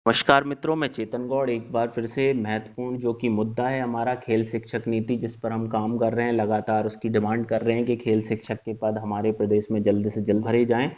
नमस्कार मित्रों, मैं चेतन गौड़ एक बार फिर से महत्वपूर्ण जो कि मुद्दा है हमारा खेल शिक्षक नीति, जिस पर हम काम कर रहे हैं। लगातार उसकी डिमांड कर रहे हैं कि खेल शिक्षक के पद हमारे प्रदेश में जल्द से जल्द भरे जाएं।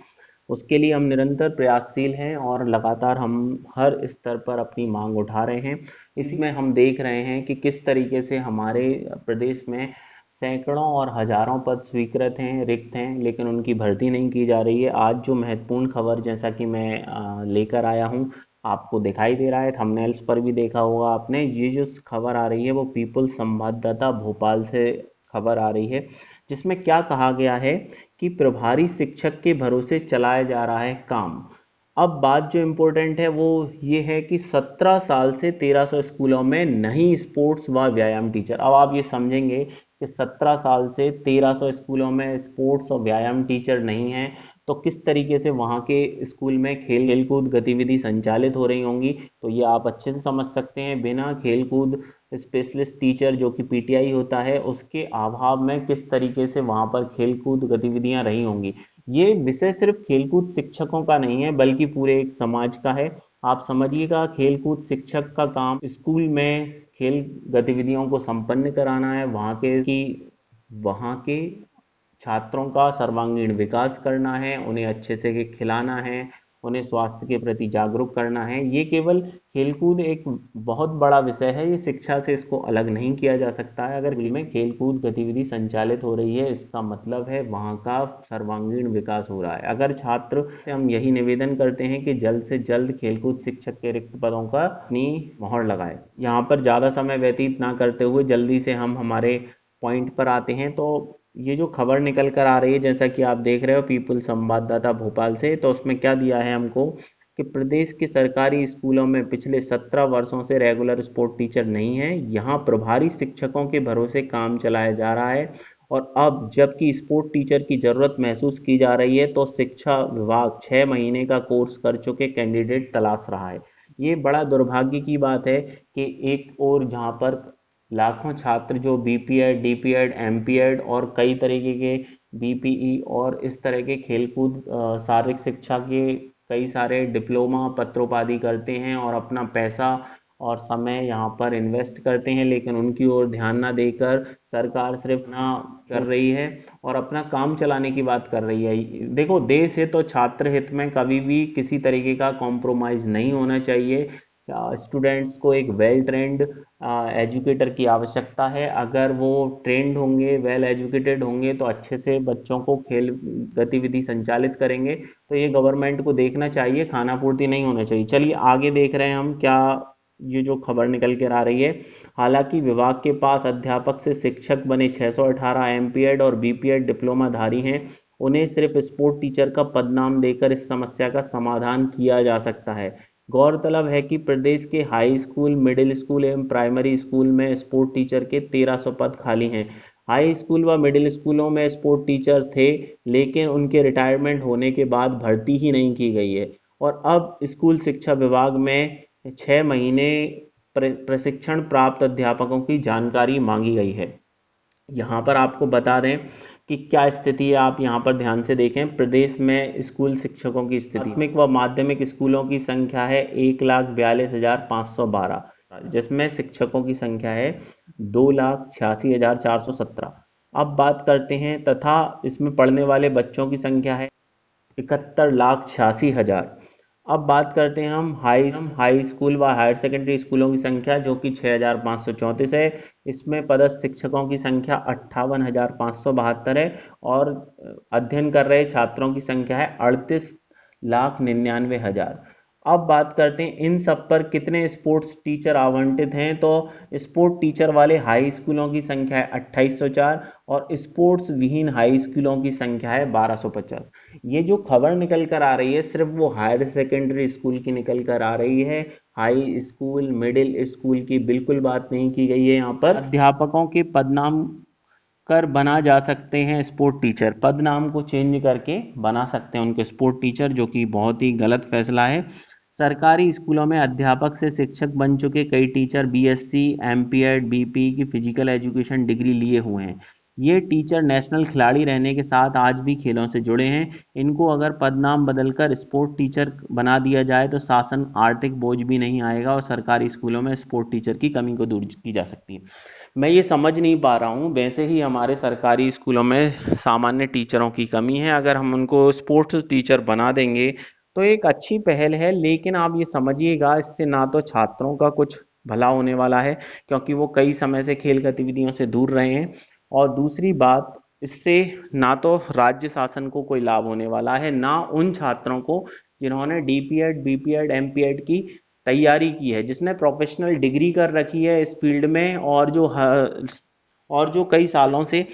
उसके लिए हम निरंतर प्रयासशील हैं और लगातार हम हर स्तर पर अपनी मांग उठा रहे हैं। इसी में हम देख रहे हैं कि किस तरीके से हमारे प्रदेश में सैकड़ों और हजारों पद स्वीकृत हैं, रिक्त हैं, लेकिन उनकी भर्ती नहीं की जा रही है। आज जो महत्वपूर्ण खबर जैसा कि मैं लेकर आया हूं, आपको दिखाई दे रहा है, थंबनेल्स पर भी देखा होगा आपने। ये जो खबर आ रही है वो पीपल संवाददाता भोपाल से खबर आ रही है, जिसमें क्या कहा गया है कि प्रभारी शिक्षक के भरोसे चलाया जा रहा है काम। अब बात जो इम्पोर्टेंट है वो ये है कि 17 साल से 1300 स्कूलों में नहीं स्पोर्ट्स व व्यायाम टीचर। अब आप ये समझेंगे कि 17 साल से 1300 स्कूलों में स्पोर्ट्स और व्यायाम टीचर नहीं है, तो किस तरीके से वहाँ के स्कूल में खेल कूद गतिविधि संचालित हो रही होंगी। तो ये आप अच्छे से समझ सकते हैं, बिना खेलकूद स्पेशलिस्ट टीचर जो कि पीटीआई होता है उसके अभाव में किस तरीके से वहाँ पर खेलकूद गतिविधियां रही होंगी। ये विषय सिर्फ खेलकूद शिक्षकों का नहीं है बल्कि पूरे एक समाज का है। आप समझिएगा, खेलकूद शिक्षक का काम स्कूल में खेल गतिविधियों को संपन्न कराना है, वहाँ के छात्रों का सर्वांगीण विकास करना है, उन्हें अच्छे से खिलाना है, उन्हें स्वास्थ्य के प्रति जागरूक करना है। ये केवल खेलकूद एक बहुत बड़ा विषय है, ये शिक्षा से इसको अलग नहीं किया जा सकता है। अगर स्कूल में खेलकूद गतिविधि संचालित हो रही है, इसका मतलब है वहाँ का सर्वांगीण विकास हो रहा है। अगर छात्र से हम यही निवेदन करते हैं कि जल्द से जल्द खेलकूद शिक्षक के रिक्त पदों का अपनी मोहर लगाए। यहाँ पर ज़्यादा समय व्यतीत ना करते हुए जल्दी से हम हमारे पॉइंट पर आते हैं। तो ये जो खबर निकल कर आ रही है, जैसा कि आप देख रहे हो पीपल संवाददाता भोपाल से, तो उसमें क्या दिया है हमको कि प्रदेश के सरकारी स्कूलों में पिछले 17 वर्षों से रेगुलर स्पोर्ट टीचर नहीं है। यहाँ प्रभारी शिक्षकों के भरोसे काम चलाया जा रहा है और अब जबकि स्पोर्ट टीचर की जरूरत महसूस की जा रही है तो शिक्षा विभाग 6 महीने का कोर्स कर चुके कैंडिडेट तलाश रहा है। ये बड़ा दुर्भाग्य की बात है कि एक और जहाँ पर लाखों छात्र जो बीपीएड, डीपीएड, एमपीएड और कई तरीके के बीपीई और इस तरह के खेलकूद शारीरिक शिक्षा के कई सारे डिप्लोमा पत्रोपाधि करते हैं और अपना पैसा और समय यहाँ पर इन्वेस्ट करते हैं, लेकिन उनकी ओर ध्यान ना देकर सरकार सिर्फ ना कर रही है और अपना काम चलाने की बात कर रही है। देखो, देश है तो छात्र हित में कभी भी किसी तरीके का कॉम्प्रोमाइज नहीं होना चाहिए। स्टूडेंट्स को एक वेल ट्रेंड एजुकेटर की आवश्यकता है। अगर वो ट्रेंड होंगे, वेल एजुकेटेड होंगे, तो अच्छे से बच्चों को खेल गतिविधि संचालित करेंगे। तो ये गवर्नमेंट को देखना चाहिए, खाना पूर्ति नहीं होना चाहिए। चलिए आगे देख रहे हैं हम क्या ये जो खबर निकल कर आ रही है। हालांकि विभाग के पास अध्यापक से शिक्षक बने 618 एमपीएड और बीपीएड डिप्लोमाधारी हैं। उन्हें सिर्फ स्पोर्ट टीचर का पदनाम देकर इस समस्या का समाधान किया जा सकता है। गौरतलब है कि प्रदेश के हाई स्कूल, मिडिल स्कूल एवं प्राइमरी स्कूल में स्पोर्ट टीचर के 1300 पद खाली हैं। हाई स्कूल व मिडिल स्कूलों में स्पोर्ट टीचर थे, लेकिन उनके रिटायरमेंट होने के बाद भर्ती ही नहीं की गई है और अब स्कूल शिक्षा विभाग में 6 महीने प्रशिक्षण प्राप्त अध्यापकों की जानकारी मांगी गई है। यहाँ पर आपको बता दें कि क्या स्थिति है, आप यहाँ पर ध्यान से देखें। प्रदेश में स्कूल शिक्षकों की स्थिति, प्राथमिक व माध्यमिक स्कूलों की संख्या है 1,42,512, जिसमें शिक्षकों की संख्या है 2,86,417। अब बात करते हैं, तथा इसमें पढ़ने वाले बच्चों की संख्या है 71,86,000। अब बात करते हैं हम हाई स्कूल व हायर सेकेंडरी स्कूलों की संख्या, जो कि 6,534 है। इसमें पदस्थ शिक्षकों की संख्या 58,572 है और अध्ययन कर रहे छात्रों की संख्या है 38,99,000। अब बात करते हैं इन सब पर कितने स्पोर्ट्स टीचर आवंटित हैं। तो स्पोर्ट टीचर वाले हाई स्कूलों की संख्या है 2804 और स्पोर्ट्स विहीन हाई स्कूलों की संख्या है 1250। ये जो खबर निकल कर आ रही है सिर्फ वो हायर सेकेंडरी स्कूल की निकल कर आ रही है। हाई स्कूल, मिडिल स्कूल की बिल्कुल बात नहीं की गई है। यहाँ पर अध्यापकों के पदनाम कर बना जा सकते हैं स्पोर्ट टीचर, पद नाम को चेंज करके बना सकते हैं उनके स्पोर्ट टीचर, जो कि बहुत ही गलत फैसला है। सरकारी स्कूलों में अध्यापक से शिक्षक बन चुके कई टीचर बीएससी, एमपीएड, बीपी की फिजिकल एजुकेशन डिग्री लिए हुए हैं। ये टीचर नेशनल खिलाड़ी रहने के साथ आज भी खेलों से जुड़े हैं। इनको अगर पदनाम बदलकर स्पोर्ट टीचर बना दिया जाए तो शासन आर्थिक बोझ भी नहीं आएगा और सरकारी स्कूलों में स्पोर्ट टीचर की कमी को दूर की जा सकती है। मैं ये समझ नहीं पा रहा हूँ, वैसे ही हमारे सरकारी स्कूलों में सामान्य टीचरों की कमी है, अगर हम उनको स्पोर्ट्स टीचर बना देंगे तो एक अच्छी पहल है, लेकिन आप ये समझिएगा इससे ना तो छात्रों का कुछ भला होने वाला है, क्योंकि वो कई समय से खेल गतिविधियों से दूर रहे हैं, और दूसरी बात, इससे ना तो राज्य शासन को कोई लाभ होने वाला है, ना उन छात्रों को जिन्होंने डीपीएड, बीपीएड, एमपीएड की तैयारी की है, जिसने प्रोफेशनल डिग्री कर रखी है इस फील्ड में, और जो कई सालों से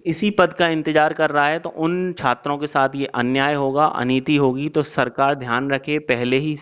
इसी पद का इंतजार कर रहा है। तो उन छात्रों के साथ ये अन्याय होगा, अनीति होगी। तो सरकार ध्यान रखे, पहले ही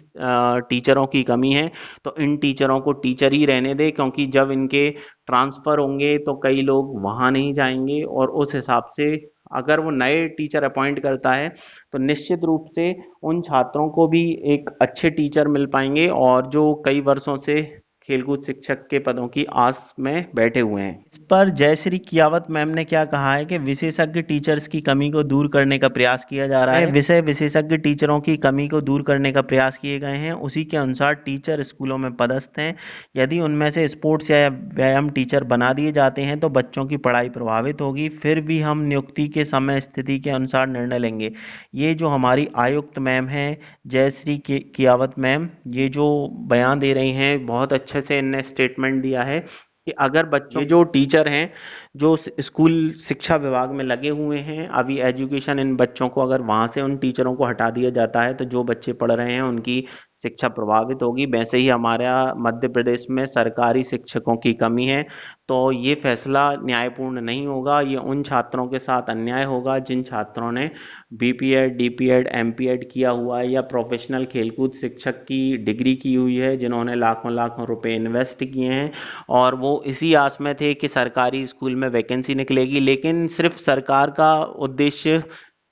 टीचरों की कमी है तो इन टीचरों को टीचर ही रहने दे, क्योंकि जब इनके ट्रांसफर होंगे तो कई लोग वहां नहीं जाएंगे, और उस हिसाब से अगर वो नए टीचर अपॉइंट करता है तो निश्चित रूप से उन छात्रों को भी एक अच्छे टीचर मिल पाएंगे, और जो कई वर्षों से खेलकूद शिक्षक के पदों की आस में बैठे हुए हैं। इस पर जयश्री कियावत मैम ने क्या कहा है कि विशेषज्ञ टीचर्स की कमी को दूर करने का प्रयास किया जा रहा है। विषय विशेषज्ञ टीचरों की कमी को दूर करने का प्रयास किए गए हैं। उसी के अनुसार टीचर स्कूलों में पदस्थ हैं। यदि उनमें से स्पोर्ट्स या व्यायाम टीचर बना दिए जाते हैं तो बच्चों की पढ़ाई प्रभावित होगी। फिर भी हम नियुक्ति के समय स्थिति के अनुसार निर्णय लेंगे। ये जो हमारी आयुक्त मैम है जयश्री कियावत मैम, ये जो बयान दे रही हैं, बहुत अच्छे से इनने स्टेटमेंट दिया है कि अगर बच्चों, ये जो टीचर हैं जो स्कूल शिक्षा विभाग में लगे हुए हैं अभी एजुकेशन, इन बच्चों को अगर वहां से उन टीचरों को हटा दिया जाता है तो जो बच्चे पढ़ रहे हैं उनकी शिक्षा प्रभावित होगी। वैसे ही हमारा मध्य प्रदेश में सरकारी शिक्षकों की कमी है, तो ये फैसला न्यायपूर्ण नहीं होगा। ये उन छात्रों के साथ अन्याय होगा जिन छात्रों ने बीपीएड, डीपीएड, एमपीएड किया हुआ है या प्रोफेशनल खेलकूद शिक्षक की डिग्री की हुई है, जिन्होंने लाखों लाखों रुपए इन्वेस्ट किए हैं, और वो इसी आस में थे कि सरकारी स्कूल में वैकेंसी निकलेगी। लेकिन सिर्फ सरकार का उद्देश्य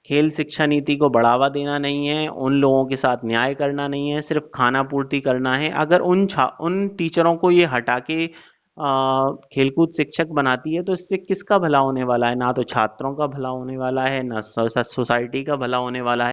खेल शिक्षा नीति को बढ़ावा देना नहीं है, उन लोगों के साथ न्याय करना नहीं है, सिर्फ खाना पूर्ति करना है। अगर उन टीचरों को ये हटा के खेलकूद शिक्षक बनाती है तो इससे किसका भला होने वाला है? ना तो छात्रों का भला होने वाला है, ना सोसाइटी का भला होने वाला है।